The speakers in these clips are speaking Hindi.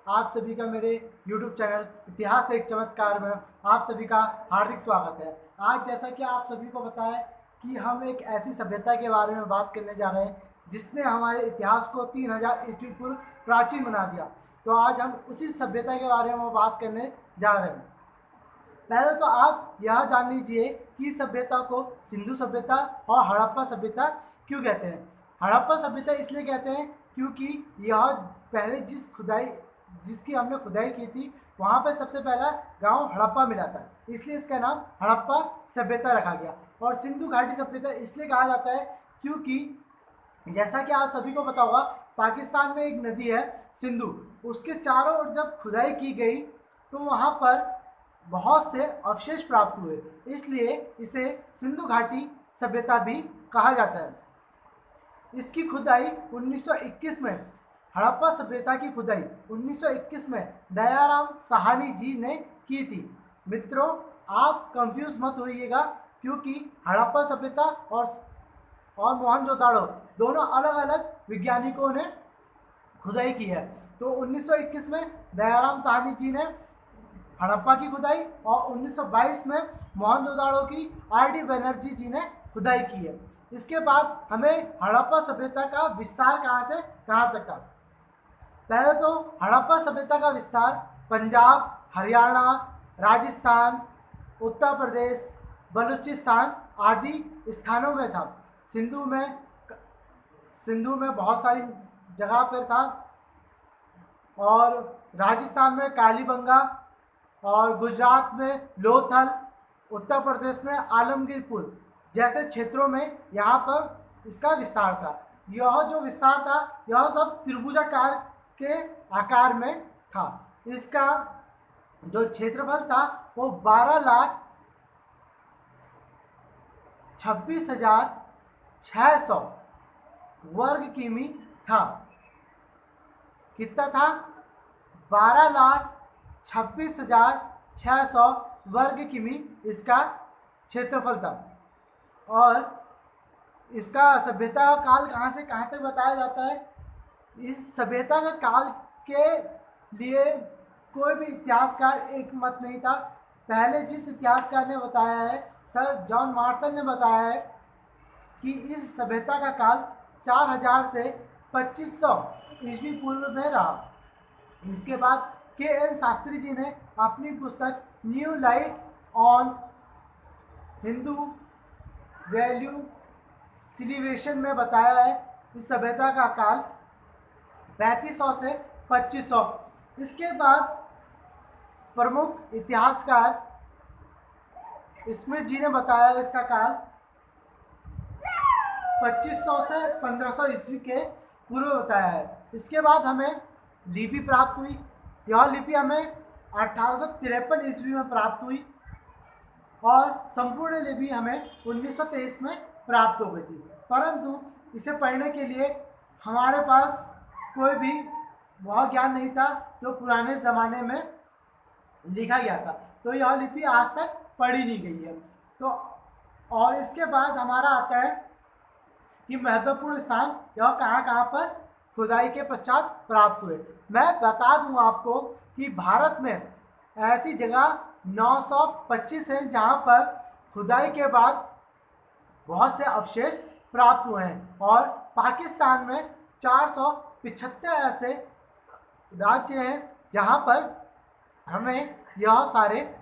आप सभी का मेरे YouTube चैनल इतिहास एक चमत्कार में आप सभी का हार्दिक स्वागत है। आज जैसा कि आप सभी को पता है कि हम एक ऐसी सभ्यता के बारे में बात करने जा रहे हैं जिसने हमारे इतिहास को 3000 ईस्वी पूर्व प्राचीन बना दिया। तो आज हम उसी सभ्यता के बारे में बात करने जा रहे हैं। पहले तो आप यह जान लीजिए कि सभ्यता को सिंधु सभ्यता और हड़प्पा सभ्यता क्यों कहते हैं। हड़प्पा सभ्यता इसलिए कहते हैं क्योंकि यह पहले जिसकी हमने खुदाई की थी वहाँ पर सबसे पहला गांव हड़प्पा मिला था, इसलिए इसका नाम हड़प्पा सभ्यता रखा गया। और सिंधु घाटी सभ्यता इसलिए कहा जाता है क्योंकि जैसा कि आप सभी को पता होगा, पाकिस्तान में एक नदी है सिंधु, उसके चारों ओर जब खुदाई की गई तो वहाँ पर बहुत से अवशेष प्राप्त हुए, इसलिए इसे सिंधु घाटी सभ्यता भी कहा जाता है। इसकी खुदाई 1921 में, हड़प्पा सभ्यता की खुदाई 1921 में दयाराम साहनी जी ने की थी। मित्रों, आप कंफ्यूज मत होइएगा क्योंकि हड़प्पा सभ्यता और मोहनजोदाड़ो दोनों अलग अलग वैज्ञानिकों ने खुदाई की है। तो 1921 में दयाराम साहनी जी ने हड़प्पा की खुदाई और 1922 में मोहनजोदाड़ो की आर.डी. बनर्जी जी ने खुदाई की है। इसके बाद हमें हड़प्पा सभ्यता का विस्तार कहाँ से कहाँ तक था। पहले तो हड़प्पा सभ्यता का विस्तार पंजाब, हरियाणा, राजस्थान, उत्तर प्रदेश, बलूचिस्तान आदि स्थानों में था। सिंधु में बहुत सारी जगह पर था और राजस्थान में कालीबंगा और गुजरात में लोथल, उत्तर प्रदेश में आलमगीरपुर जैसे क्षेत्रों में यहाँ पर इसका विस्तार था। यह जो विस्तार था यह सब त्रिभुजाकार के आकार में था। इसका जो क्षेत्रफल था वो 12,26,600 वर्ग किमी था। कितना था? 12,26,600 वर्ग किमी इसका क्षेत्रफल था। और इसका सभ्यता का काल कहाँ से कहाँ तक बताया जाता है। इस सभ्यता का काल के लिए कोई भी इतिहासकार एक मत नहीं था। पहले जिस इतिहासकार ने बताया है, सर जॉन मार्शल ने बताया है कि इस सभ्यता का काल 4000 से 2500 ईस्वी पूर्व में रहा। इसके बाद के.एन. शास्त्री जी ने अपनी पुस्तक new light on Hindu value civilisation में बताया है इस सभ्यता का काल 3500 से 2500। इसके बाद प्रमुख इतिहासकार स्मिथ जी ने बताया इसका काल 2500 से 1500 ईस्वी के पूर्व बताया है। इसके बाद हमें लिपि प्राप्त हुई। यह लिपि हमें 1853 ईस्वी में प्राप्त हुई और संपूर्ण लिपि हमें 1923 में प्राप्त हो गई थी। परंतु इसे पढ़ने के लिए हमारे पास कोई भी वह ज्ञान नहीं था जो पुराने ज़माने में लिखा गया था, तो यह लिपि आज तक पढ़ी नहीं गई है। तो और इसके बाद हमारा आता है कि महत्वपूर्ण स्थान यह कहाँ कहाँ पर खुदाई के पश्चात प्राप्त हुए। मैं बता दूं आपको कि भारत में ऐसी जगह 925 हैं जहाँ पर खुदाई के बाद बहुत से अवशेष प्राप्त हुए हैं और पाकिस्तान में 475 ऐसे राज्य हैं जहाँ पर हमें यह सारे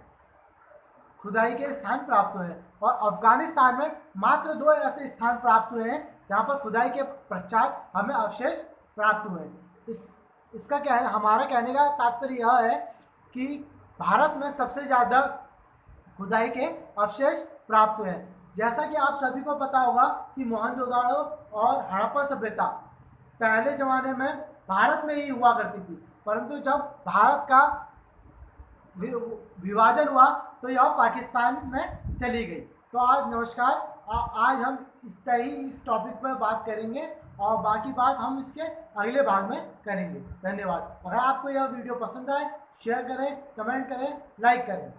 खुदाई के स्थान प्राप्त हुए हैं और अफगानिस्तान में मात्र 2 ऐसे स्थान प्राप्त हुए हैं जहाँ पर खुदाई के पश्चात हमें अवशेष प्राप्त हुए हैं। इसका क्या है, हमारा कहने का तात्पर्य यह है कि भारत में सबसे ज़्यादा खुदाई के अवशेष प्राप्त हुए हैं। जैसा कि आप सभी को पता होगा कि मोहनजोदाड़ो और हड़प्पा सभ्यता पहले ज़माने में भारत में ही हुआ करती थी, परंतु जब भारत का विभाजन हुआ तो यह पाकिस्तान में चली गई। तो आज नमस्कार, आज हम इस टॉपिक पर बात करेंगे और बाकी बात हम इसके अगले भाग में करेंगे। धन्यवाद। अगर आपको यह वीडियो पसंद आए शेयर करें, कमेंट करें, लाइक करें।